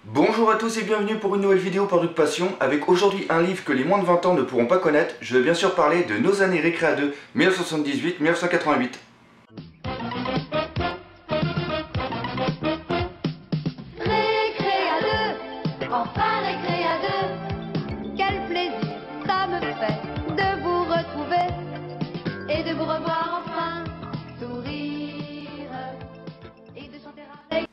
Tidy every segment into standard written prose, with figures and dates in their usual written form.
Bonjour à tous et bienvenue pour une nouvelle vidéo par Duc Passion, avec aujourd'hui un livre que les moins de 20 ans ne pourront pas connaître. Je vais bien sûr parler de Nos années récré à 2, 1978-1988. Récré à deux, enfin récré à deux. Quel plaisir ça me fait de vous retrouver et de vous revoir enfin sourire et de chanter avec.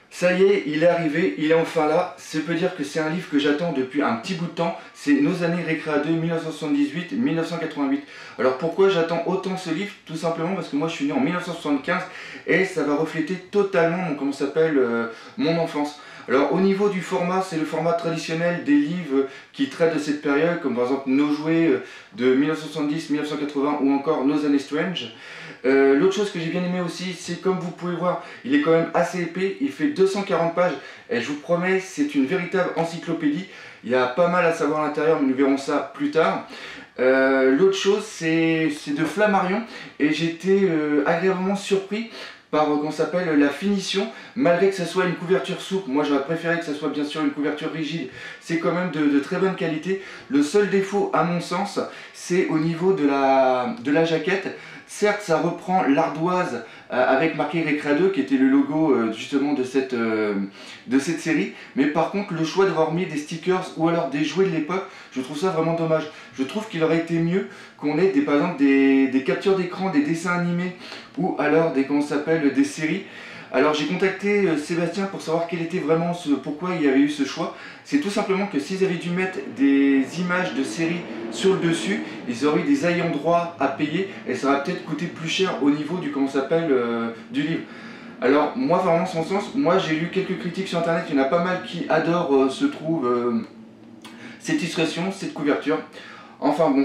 Ça y est, il est arrivé, il est enfin là. Ça peut dire que c'est un livre que j'attends depuis un petit bout de temps. C'est Nos années récré à 2, 1978-1988. Alors pourquoi j'attends autant ce livre? Tout simplement parce que moi je suis né en 1975 et ça va refléter totalement mon enfance. Alors au niveau du format, c'est le format traditionnel des livres qui traitent de cette période, comme par exemple Nos jouets de 1970-1980 ou encore Nos années Strange. L'autre chose que j'ai bien aimé aussi, c'est comme vous pouvez voir, il est quand même assez épais, il fait 240 pages et je vous promets, c'est une véritable encyclopédie. Il y a pas mal à savoir à l'intérieur, mais nous verrons ça plus tard. L'autre chose, c'est de Flammarion et j'étais agréablement surpris par qu'on s'appelle la finition, malgré que ce soit une couverture souple. Moi j'aurais préféré que ce soit bien sûr une couverture rigide, c'est quand même de très bonne qualité. Le seul défaut à mon sens, c'est au niveau de la jaquette. Certes, ça reprend l'ardoise avec marqué Récré 2, qui était le logo justement de cette série. Mais par contre, le choix d'avoir mis des stickers ou alors des jouets de l'époque, je trouve ça vraiment dommage. Je trouve qu'il aurait été mieux qu'on ait par exemple des captures d'écran, des dessins animés ou alors des séries. Alors j'ai contacté Sébastien pour savoir quel était vraiment pourquoi il y avait eu ce choix. C'est tout simplement que s'ils avaient dû mettre des images de séries sur le dessus, ils auraient eu des ayants droit à payer et ça aurait peut-être coûté plus cher au niveau du livre. Alors moi vraiment sans sens, moi j'ai lu quelques critiques sur internet, il y en a pas mal qui adorent cette illustration, cette couverture. Enfin bon,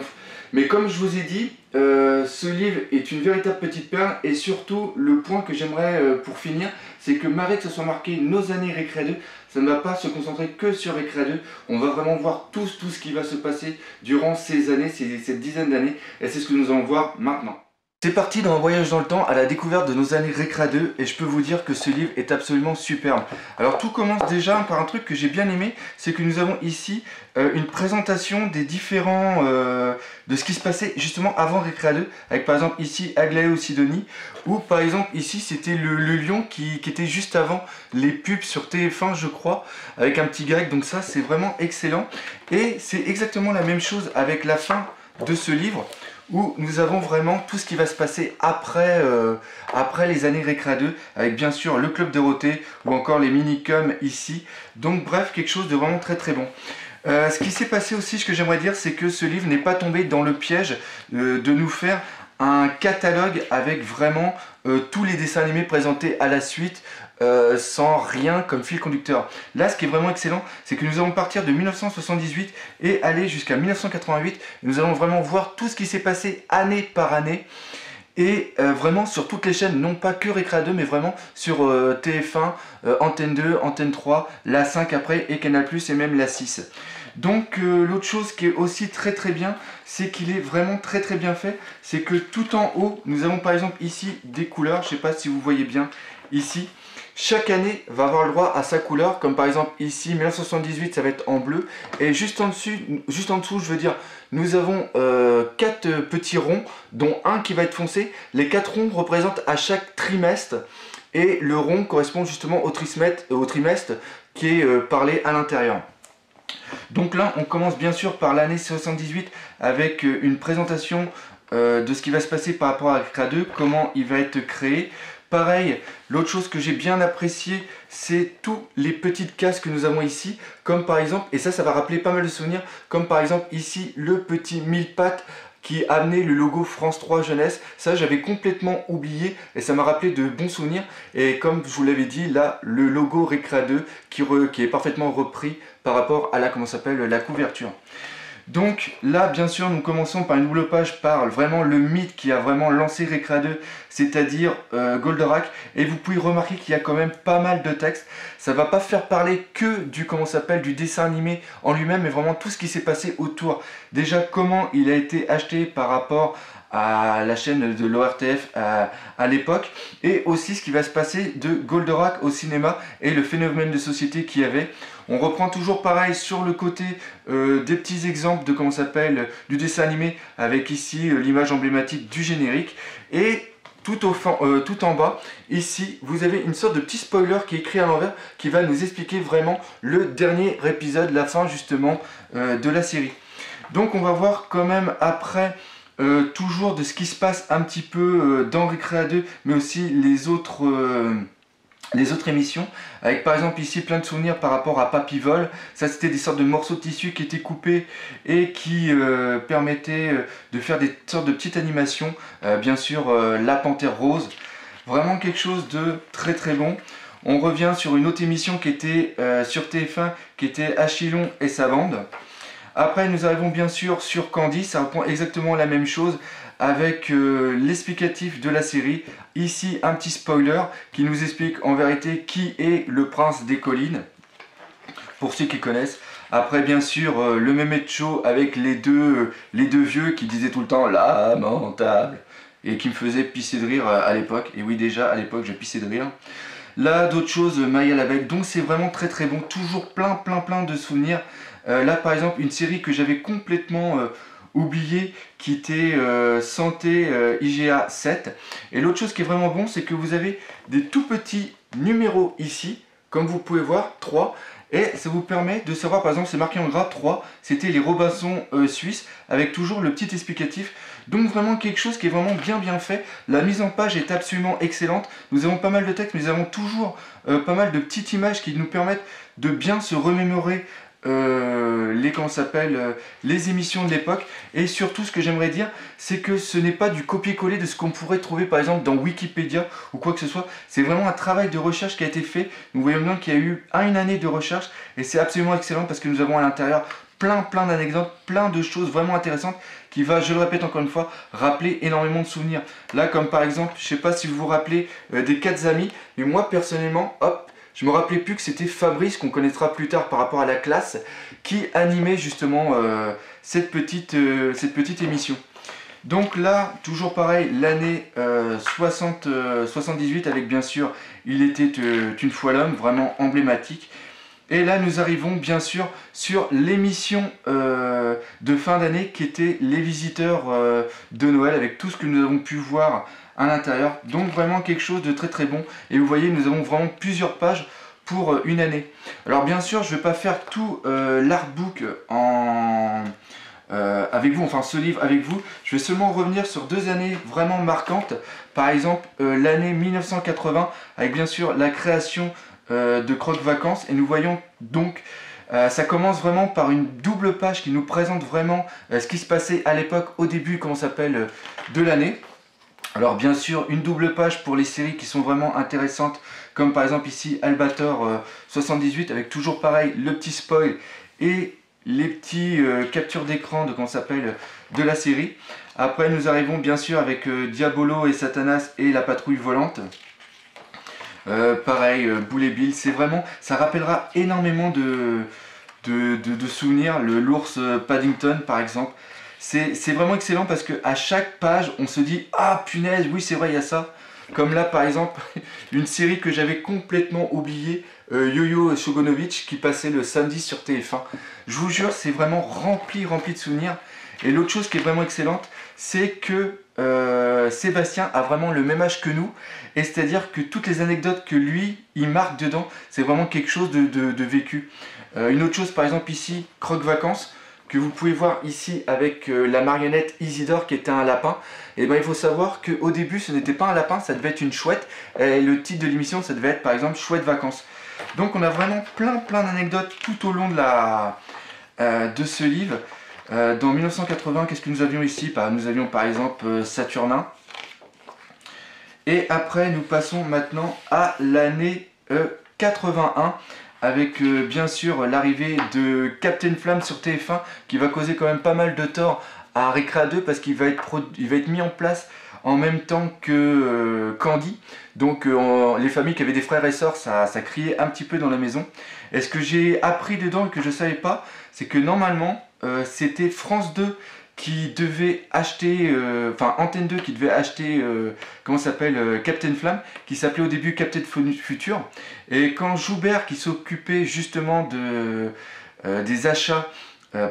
mais comme je vous ai dit, ce livre est une véritable petite perle et surtout le point que j'aimerais pour finir, c'est que malgré que ce soit marqué Nos années Récré 2, ça ne va pas se concentrer que sur Récré 2, on va vraiment voir tout ce qui va se passer durant ces années, cette dizaine d'années, et c'est ce que nous allons voir maintenant. C'est parti dans un voyage dans le temps à la découverte de Nos années Récré 2 et je peux vous dire que ce livre est absolument superbe. Alors tout commence déjà par un truc que j'ai bien aimé, c'est que nous avons ici une présentation des différents de ce qui se passait justement avant Récré 2, avec par exemple ici Aglaé ou Sidonie, ou par exemple ici c'était le lion qui était juste avant les pubs sur TF1 je crois, avec un petit grec, donc ça c'est vraiment excellent. Et c'est exactement la même chose avec la fin de ce livre, où nous avons vraiment tout ce qui va se passer après les années Récré 2, avec bien sûr le Club Dorothée ou encore les minicums ici. Donc bref, quelque chose de vraiment très très bon. Ce qui s'est passé aussi, ce que j'aimerais dire, c'est que ce livre n'est pas tombé dans le piège de nous faire un catalogue avec vraiment tous les dessins animés présentés à la suite, sans rien comme fil conducteur. Là, ce qui est vraiment excellent, c'est que nous allons partir de 1978 et aller jusqu'à 1988. Nous allons vraiment voir tout ce qui s'est passé année par année. Et vraiment sur toutes les chaînes, non pas que Récré 2, mais vraiment sur TF1, Antenne 2, Antenne 3, la 5 après, et Canal+, et même la 6. Donc l'autre chose qui est aussi très très bien, c'est qu'il est vraiment très très bien fait. C'est que tout en haut, nous avons par exemple ici des couleurs, je ne sais pas si vous voyez bien, ici. Chaque année va avoir le droit à sa couleur, comme par exemple ici 1978 ça va être en bleu, et juste en dessous je veux dire, nous avons 4 petits ronds, dont un qui va être foncé. Les 4 ronds représentent à chaque trimestre, et le rond correspond justement au trimestre qui est parlé à l'intérieur. Donc là on commence bien sûr par l'année 78 avec une présentation de ce qui va se passer par rapport à Récré 2, comment il va être créé. Pareil, l'autre chose que j'ai bien apprécié, c'est tous les petites cases que nous avons ici, comme par exemple, et ça va rappeler pas mal de souvenirs, comme par exemple ici le petit mille-pattes qui amenait le logo France 3 Jeunesse. Ça j'avais complètement oublié et ça m'a rappelé de bons souvenirs. Et comme je vous l'avais dit, là le logo Récré 2 qui est parfaitement repris par rapport à la couverture. Donc là, bien sûr, nous commençons par une double page par vraiment le mythe qui a vraiment lancé Récré 2, c'est-à-dire Goldorak. Et vous pouvez remarquer qu'il y a quand même pas mal de textes. Ça va pas faire parler que du dessin animé en lui-même, mais vraiment tout ce qui s'est passé autour. Déjà, comment il a été acheté par rapport à la chaîne de l'ORTF à l'époque, et aussi ce qui va se passer de Goldorak au cinéma et le phénomène de société qu'il y avait. On reprend toujours pareil sur le côté des petits exemples de comment s'appelle du dessin animé, avec ici l'image emblématique du générique, et tout en bas, ici, vous avez une sorte de petit spoiler qui est écrit à l'envers, qui va nous expliquer vraiment le dernier épisode, la fin justement de la série. Donc on va voir quand même après toujours de ce qui se passe un petit peu dans Recréa 2, mais aussi les autres émissions, avec par exemple ici plein de souvenirs par rapport à Papy Vol. Ça c'était des sortes de morceaux de tissu qui étaient coupés et qui permettaient de faire des sortes de petites animations. Bien sûr La Panthère Rose, vraiment quelque chose de très très bon. On revient sur une autre émission qui était sur TF1, qui était Achillon et sa bande. Après nous arrivons bien sûr sur Candy, ça reprend exactement la même chose avec l'explicatif de la série. Ici un petit spoiler qui nous explique en vérité qui est le prince des collines, pour ceux qui connaissent. Après bien sûr le Mehmet Show avec les deux vieux qui disaient tout le temps lamentable et qui me faisaient pisser de rire à l'époque. Et oui, déjà à l'époque je pissais de rire. Là d'autres choses, Maya l'abeille, donc c'est vraiment très très bon, toujours plein de souvenirs. Là par exemple une série que j'avais complètement oubliée qui était Santé IGA 7. Et l'autre chose qui est vraiment bon, c'est que vous avez des tout petits numéros ici, comme vous pouvez voir, 3. Et ça vous permet de savoir, par exemple, c'est marqué en gras 3, c'était les Robinson suisses, avec toujours le petit explicatif. Donc vraiment quelque chose qui est vraiment bien fait. La mise en page est absolument excellente. Nous avons pas mal de textes, mais nous avons toujours pas mal de petites images qui nous permettent de bien se remémorer les émissions de l'époque. Et surtout ce que j'aimerais dire, c'est que ce n'est pas du copier-coller de ce qu'on pourrait trouver par exemple dans Wikipédia ou quoi que ce soit. C'est vraiment un travail de recherche qui a été fait. Nous voyons bien qu'il y a eu une année de recherche et c'est absolument excellent parce que nous avons à l'intérieur plein d'anecdotes, plein de choses vraiment intéressantes qui va, je le répète encore une fois, rappeler énormément de souvenirs. Là comme par exemple, je sais pas si vous vous rappelez des 4 amis, mais moi personnellement, hop, je me rappelais plus que c'était Fabrice, qu'on connaîtra plus tard par rapport à la classe, qui animait justement cette petite émission. Donc là, toujours pareil, l'année 78 avec bien sûr Il était une fois l'homme, vraiment emblématique. Et là nous arrivons bien sûr sur l'émission de fin d'année qui était Les Visiteurs de Noël, avec tout ce que nous avons pu voir à l'intérieur. Donc vraiment quelque chose de très bon. Et vous voyez, nous avons vraiment plusieurs pages pour une année. Alors bien sûr, je ne vais pas faire tout l'artbook avec vous, enfin ce livre avec vous. Je vais seulement revenir sur 2 années vraiment marquantes. Par exemple, l'année 1980, avec bien sûr la création de Croque Vacances. Et nous voyons donc, ça commence vraiment par une double page qui nous présente vraiment ce qui se passait à l'époque, au début, comment s'appelle, de l'année. Alors bien sûr, une double page pour les séries qui sont vraiment intéressantes, comme par exemple ici Albator 78, avec toujours pareil le petit spoil et les petits captures d'écran de comment s'appelle de la série. Après nous arrivons bien sûr avec Diabolo et Satanas et la patrouille volante. Pareil, Boule et Bill, c'est vraiment, ça rappellera énormément de souvenirs. L'ours Paddington par exemple. C'est vraiment excellent parce qu'à chaque page, on se dit « Ah punaise, oui c'est vrai, il y a ça ». Comme là par exemple, une série que j'avais complètement oubliée, Yo-Yo Shogonovitch, qui passait le samedi sur TF1. Je vous jure, c'est vraiment rempli de souvenirs. Et l'autre chose qui est vraiment excellente, c'est que Sébastien a vraiment le même âge que nous. Et c'est-à-dire que toutes les anecdotes que lui, il marque dedans, c'est vraiment quelque chose de vécu. Une autre chose par exemple ici, Croque Vacances, que vous pouvez voir ici avec la marionnette Isidore qui était un lapin. Et ben il faut savoir qu'au début ce n'était pas un lapin, ça devait être une chouette. Et le titre de l'émission ça devait être par exemple Chouette Vacances. Donc on a vraiment plein d'anecdotes tout au long de ce livre. Dans 1980, qu'est-ce que nous avions ici? Nous avions par exemple Saturnin. Et après nous passons maintenant à l'année 81. Avec bien sûr l'arrivée de Captain Flamme sur TF1 qui va causer quand même pas mal de tort à Recréa 2 parce qu'il va être mis en place en même temps que Candy. Donc les familles qui avaient des frères et sœurs, ça criait un petit peu dans la maison. Et ce que j'ai appris dedans et que je ne savais pas, c'est que normalement c'était France 2 qui devait acheter, enfin Antenne 2 qui devait acheter, comment ça s'appelle, Captain Flamme, qui s'appelait au début Captain Future. Et quand Joubert, qui s'occupait justement des achats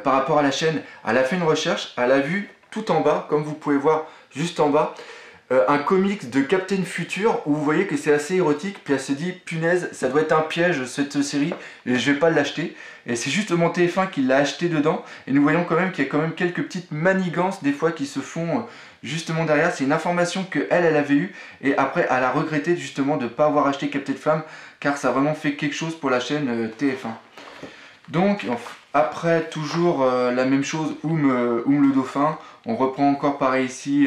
par rapport à la chaîne, elle a fait une recherche, elle a vu tout en bas, comme vous pouvez voir juste en bas, un comics de Captain Future où vous voyez que c'est assez érotique, puis elle se dit punaise, ça doit être un piège cette série et je vais pas l'acheter. Et c'est justement TF1 qui l'a acheté dedans, et nous voyons quand même qu'il y a quand même quelques petites manigances des fois qui se font justement derrière. C'est une information que elle avait eue, et après elle a regretté justement de ne pas avoir acheté Captain Flamme, car ça a vraiment fait quelque chose pour la chaîne TF1. Donc après toujours la même chose, le Dauphin, on reprend encore pareil ici,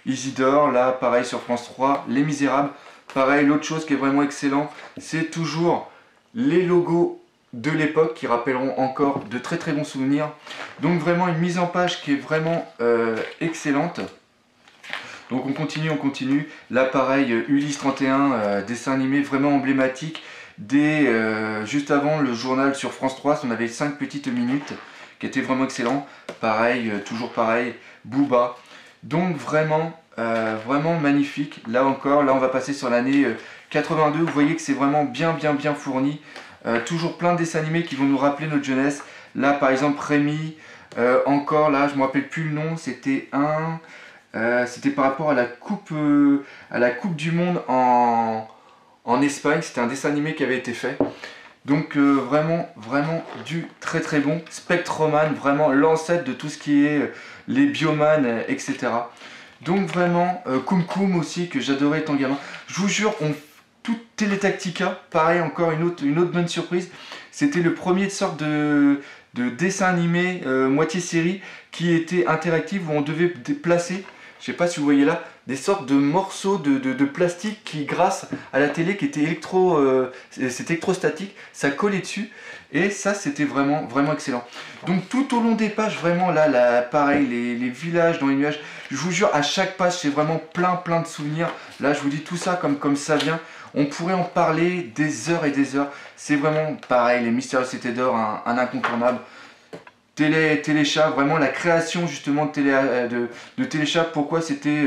Isidore, là pareil sur France 3, Les Misérables. Pareil, l'autre chose qui est vraiment excellent, c'est toujours les logos de l'époque qui rappelleront encore de très très bons souvenirs. Donc vraiment une mise en page qui est vraiment excellente. Donc on continue. Là pareil, Ulysse 31, dessin animé vraiment emblématique. Juste avant le journal sur France 3, on avait 5 petites minutes qui étaient vraiment excellents. Pareil, toujours pareil, Booba. Donc vraiment magnifique. Là encore, là on va passer sur l'année 82. Vous voyez que c'est vraiment bien fourni. Toujours plein de dessins animés qui vont nous rappeler notre jeunesse. Là par exemple Rémi, encore là je ne me rappelle plus le nom, c'était c'était par rapport à la coupe du monde en Espagne. C'était un dessin animé qui avait été fait. Donc vraiment du très bon. Spectroman, vraiment l'ancêtre de tout ce qui est les Bioman, etc. Donc vraiment, Koum Koum aussi, que j'adorais étant gamin. Je vous jure, tout Télétactica, pareil, encore une autre bonne surprise. C'était le premier de sorte de dessin animé, moitié série, qui était interactif, où on devait placer, je sais pas si vous voyez là, des sortes de morceaux de plastique qui, grâce à la télé, qui était c'était électrostatique, ça collait dessus, et ça c'était vraiment excellent. Donc tout au long des pages, vraiment là pareil, les villages dans les nuages, je vous jure, à chaque page c'est vraiment plein de souvenirs. Là je vous dis tout ça comme ça vient. On pourrait en parler des heures et des heures. C'est vraiment pareil, les Mystérieuses Cités d'Or, un incontournable. Téléchat, vraiment la création justement de Téléchat, pourquoi c'était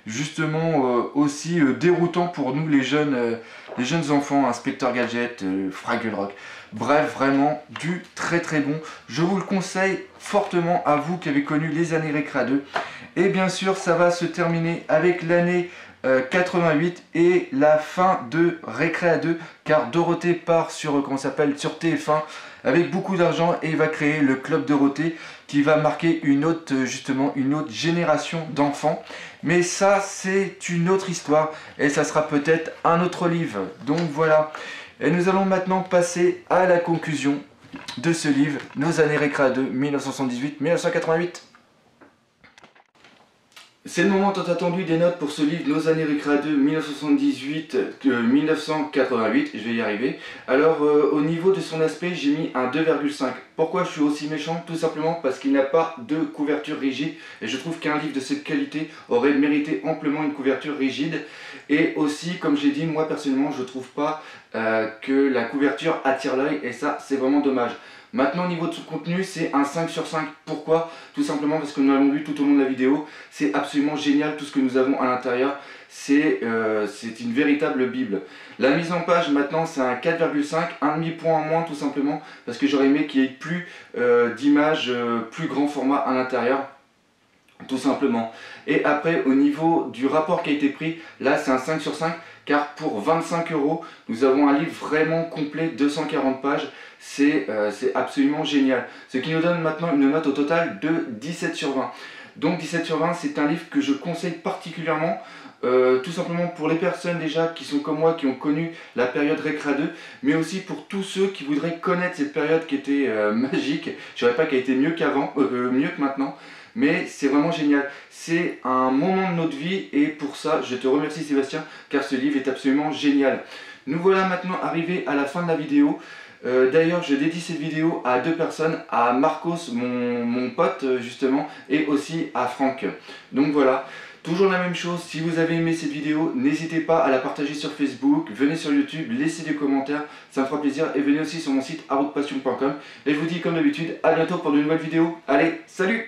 justement aussi déroutant pour nous les jeunes enfants, Inspecteur Gadget, Fraggle Rock. Bref, vraiment du très bon. Je vous le conseille fortement à vous qui avez connu les années Récréa 2. Et bien sûr, ça va se terminer avec l'année 88 et la fin de Récréa 2, car Dorothée part sur sur TF1 avec beaucoup d'argent et va créer le Club Dorothée qui va marquer une autre génération d'enfants. Mais ça c'est une autre histoire et ça sera peut-être un autre livre. Donc voilà. Et nous allons maintenant passer à la conclusion de ce livre, Nos années Récréa 2, 1978-1988. C'est le moment tant attendu des notes pour ce livre, Nos années Récréa 2, 1978-1988, je vais y arriver. Alors, au niveau de son aspect, j'ai mis un 2,5. Pourquoi je suis aussi méchant? Tout simplement parce qu'il n'a pas de couverture rigide, et je trouve qu'un livre de cette qualité aurait mérité amplement une couverture rigide. Et aussi, comme j'ai dit, moi personnellement, je trouve pas que la couverture attire l'œil, et ça, c'est vraiment dommage. Maintenant, au niveau de son contenu, c'est un 5 sur 5. Pourquoi? Tout simplement parce que nous l'avons vu tout au long de la vidéo. C'est absolument génial tout ce que nous avons à l'intérieur. C'est une véritable bible. La mise en page, maintenant, c'est un 4,5. Un demi-point en moins, tout simplement, parce que j'aurais aimé qu'il y ait plus d'images, plus grand format à l'intérieur. Tout simplement. Et après, au niveau du rapport qui a été pris, là, c'est un 5 sur 5. Car pour 25 €, nous avons un livre vraiment complet, 240 pages. C'est absolument génial. Ce qui nous donne maintenant une note au total de 17 sur 20. Donc 17 sur 20, c'est un livre que je conseille particulièrement, tout simplement pour les personnes déjà qui sont comme moi, qui ont connu la période Récréa 2, mais aussi pour tous ceux qui voudraient connaître cette période qui était magique. Je ne dirais pas qu'elle était mieux qu'avant, mieux que maintenant. Mais c'est vraiment génial, c'est un moment de notre vie et pour ça je te remercie Sébastien car ce livre est absolument génial. Nous voilà maintenant arrivés à la fin de la vidéo. D'ailleurs je dédie cette vidéo à deux personnes, à Marcos mon pote justement et aussi à Franck. Donc voilà, toujours la même chose, si vous avez aimé cette vidéo n'hésitez pas à la partager sur Facebook, venez sur YouTube, laissez des commentaires, ça me fera plaisir et venez aussi sur mon site arotpassion.com et je vous dis comme d'habitude à bientôt pour de nouvelles vidéos. Allez, salut!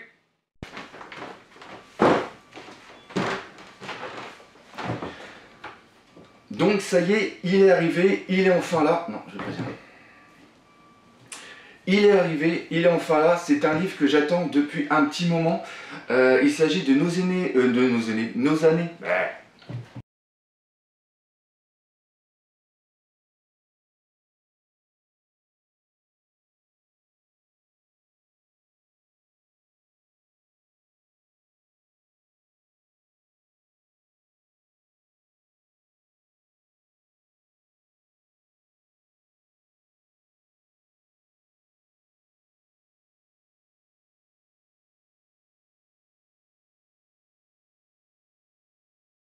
Donc ça y est, il est arrivé, il est enfin là. Non, je vais pas dire. Il est arrivé, il est enfin là. C'est un livre que j'attends depuis un petit moment. Il s'agit de nos aînés, nos années.